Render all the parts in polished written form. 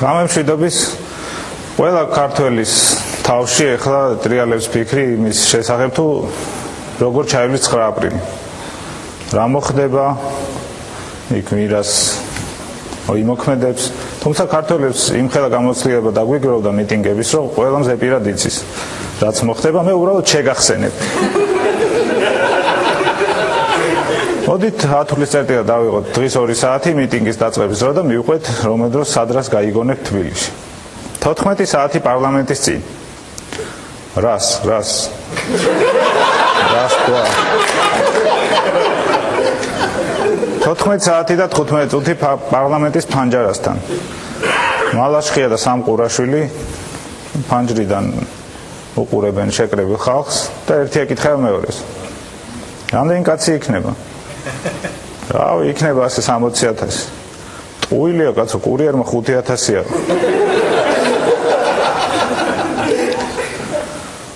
გამემშვიდობის ყველა ქართველის თავში ახლა ტრიალებს ფიქრი იმის შესახებ თუ როგორ ჩაივლის 9 აპრილი. რა მოხდება? იქ მირას იმოქმედებს, თუმცა ქართველებს იმხელა გამოცდილება დაგვიგროვდა მიტინგების, რომ ყველამ ზეპირად იცის. რაც მოხდება, მე უბრალოდ შეგახსენებ. მოდით 10 თვლის წერტილა დავიღოთ დღის 2 საათი მიტინგის დაწყების დრო და მივყვეთ რომელ დროს სადრას გაიგონებთ თბილისში. 14 საათი პარლამენტის წინ. რას თქვა? 14 საათი და 15 წუთი პარლამენტის ფანჯარასთან. მალაშხია და სამყურაშვილი ფანჯრიდან უყურებენ შეკრებილ ხალხს და ერთი ეკითხება მეორეს. რამდენი კაცი იქნება? რავი, იქნება ასე 60,000. ტყუილია კაცო, კურიერმა 5,000-ია.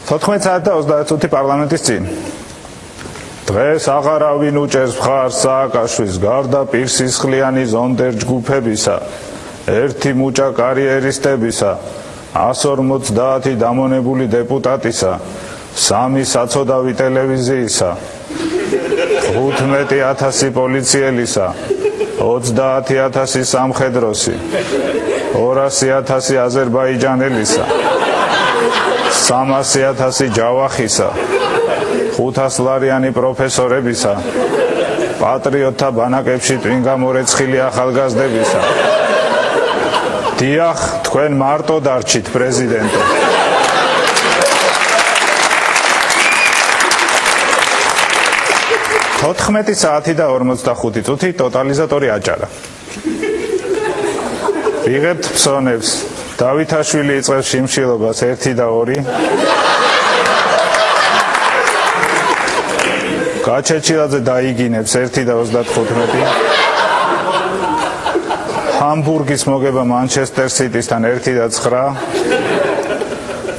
14 საათი და 30 წუთი პარლამენტის წინ. დღეს აღარავინ უჭერს მხარს სააკაშვილის გარდა პირსისხლიანი ზონდერ ჯგუფებისა, ერთი მუჭა კარიერისტებისა, 150 დამონებული დეპუტატისა, 3 საცოდავი ტელევიზიისა, 15,000 პოლიციელისა, 30,000 სამხედროსი, 200,000 აზერბაიჯანელისა, 300,000 ჯავახისა, 500 ლარიანი პროფესორებისა, პატრიოტთა ბანაკებში ტვინგამორეცხილი ახალგაზრდებისა. დიახ, თქვენ მარტო დარჩით პრეზიდენტო. ოთხმეტი საათი და 45 წუთი ტოტალიზატორი აჭარა. ვიღებთ ფსონებს. დავითაშვილი იწყებს შიმშილობას 1 და 2. გაჩეჩილაძე დაიგინებს 1 და 35. ჰამბურგის მოგება მანჩესტერ სიტისთან 1 და 9.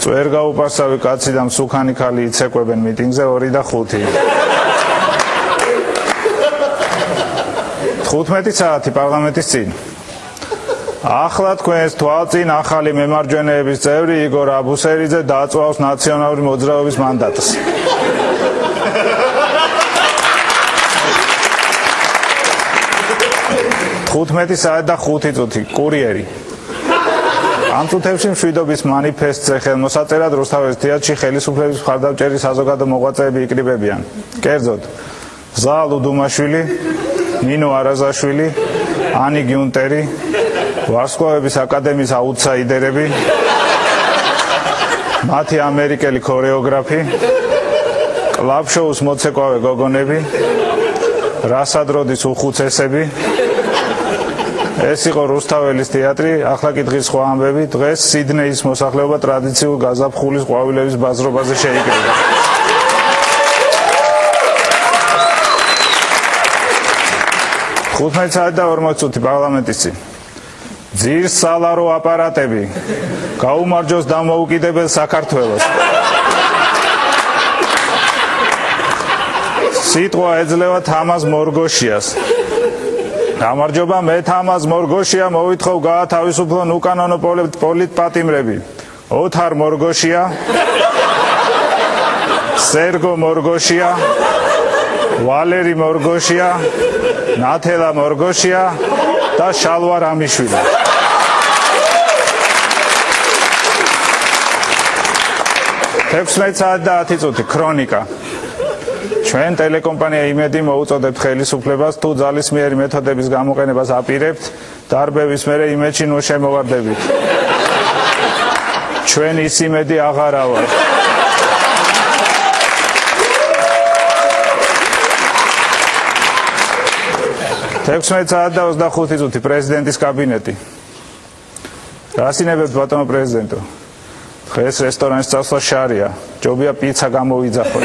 წვერგაუპარსავი კაცი და მსუქანი ქალი იცეკვებენ მიტინგზე 2 და 5. 15 საათი პარლამენტის წინ. ახლა თქვენს თვალწინ ახალი მემარჯვენეების წევრი იგორ აბუსერიძე დაწვავს ნაციონალური მოძრაობის მანდატს. საათი და 5 წუთი კურიერი. ამ წუთებში მშვიდობის მანიფესტზე ხელმოსაწერად რუსთავის თეატრში ხელისუფლების მხარდამჭერი საზოგადო მოღვაწეები იკრიბებიან. კერძოდ ზალ უდუმაშვილი, ნინო არაზაშვილი, ანი გიუნტერი, ვარსკვლავების აკადემიის აუტსაიდერები, მათი ამერიკელი ქორეოგრაფი, კლაბ-შოუს მოცეკვავე გოგონები, რასადროდის უხუცესები. ეს იყო რუსთაველის თეატრი, ახლა კი დღის სხვა ამბები. დღეს სიდნეის მოსახლეობა ტრადიციულ გაზაფხულის ყვავილების ბაზრობაზე შეიკრიბა. საათი და 40 წუთი პარლამენტის წინ. ძირს სალარო აპარატები, გაუმარჯოს დამოუკიდებელ საქართველოს. სიტყვა ეძლევა თამაზ მორგოშიას. გამარჯობა, მე თამაზ მორგოშია, მოვითხოვ გაათავისუფლონ უკანონო პოლიტპატიმრები. ოთარ მორგოშია, სერგო მორგოშია, ვალერი მორგოშია, ნათელა მორგოშია და შალვა რამიშვილი. საათი და 10 წუთი ქრონიკა. ჩვენ ტელეკომპანია იმედი მოუწოდებთ ხელისუფლებას თუ ძალისმიერი მეთოდების გამოყენებას აპირებთ, დარბევის მერე იმედში ნუ შემოვარდებით. ჩვენ ის იმედი აღარა ვართ. საათი და 25 წუთი პრეზიდენტის კაბინეტი. რასინებებთ ბატონო პრეზიდენტო? დღეს რესტორანში წასვლა შარია, ჯობია პიცა გამოვიძახოთ.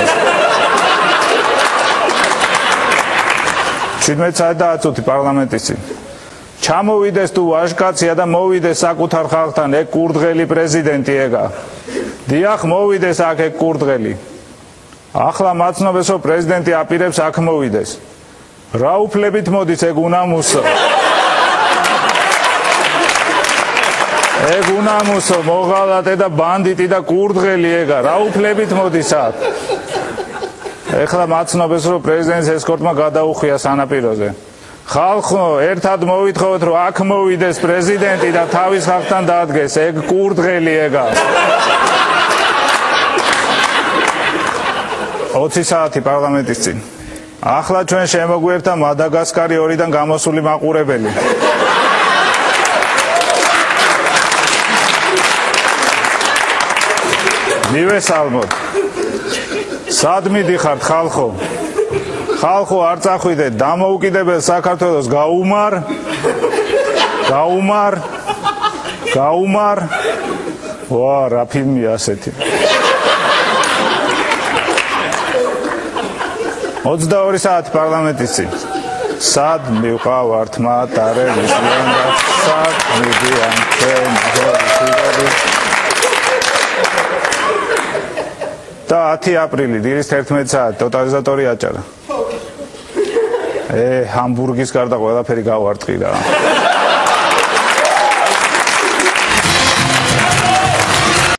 17 და 10 წუთი პარლამენტის წინ. ჩამოვიდეს თუ ვაჟკაცია და მოვიდეს საკუთარ ხალხთან, ეგ კურდღელი პრეზიდენტი ეგა. დიახ, მოვიდეს აქ ეგ კურდღელი. ახლა მაცნობეს რომ პრეზიდენტი აპირებს აქ მოვიდეს. რა უფლებით მოდის ეგ უნამუსო? ეგ უნამუსო მოღალატე და ბანდიტი და კურდღელი ეგა რა უფლებით მოდის აქ ეხლა მაცნობს რომ პრეზიდენტს ესკორტმა გადაუხვია სანაპიროზე ხალხო ერთად მოვითხოვოთ რომ აქ მოვიდეს პრეზიდენტი და თავის ხალხთან დაადგეს ეგ კურდღელი ეგა 20 საათი პარლამენტის წინ ახლა ჩვენ შემოგვერთა მადაგასკარი 2-დან გამოსული მაყურებელი მივესალმოთ სად მიდიხართ ხალხო ხალხო არ წახვიდეთ დამოუკიდებელ საქართველოს გაუმარ ვა რა ფილმია ასეთი 22 საათი პარლამენტის წინ სად მივყავართ მატარების ლენდა სად მიდიან ჩვენ და 10 აპრილი დილის 11 საათი ტოტალიზატორი აჭარა ჰამბურგის გარდა ყველაფერი გავარტყი რა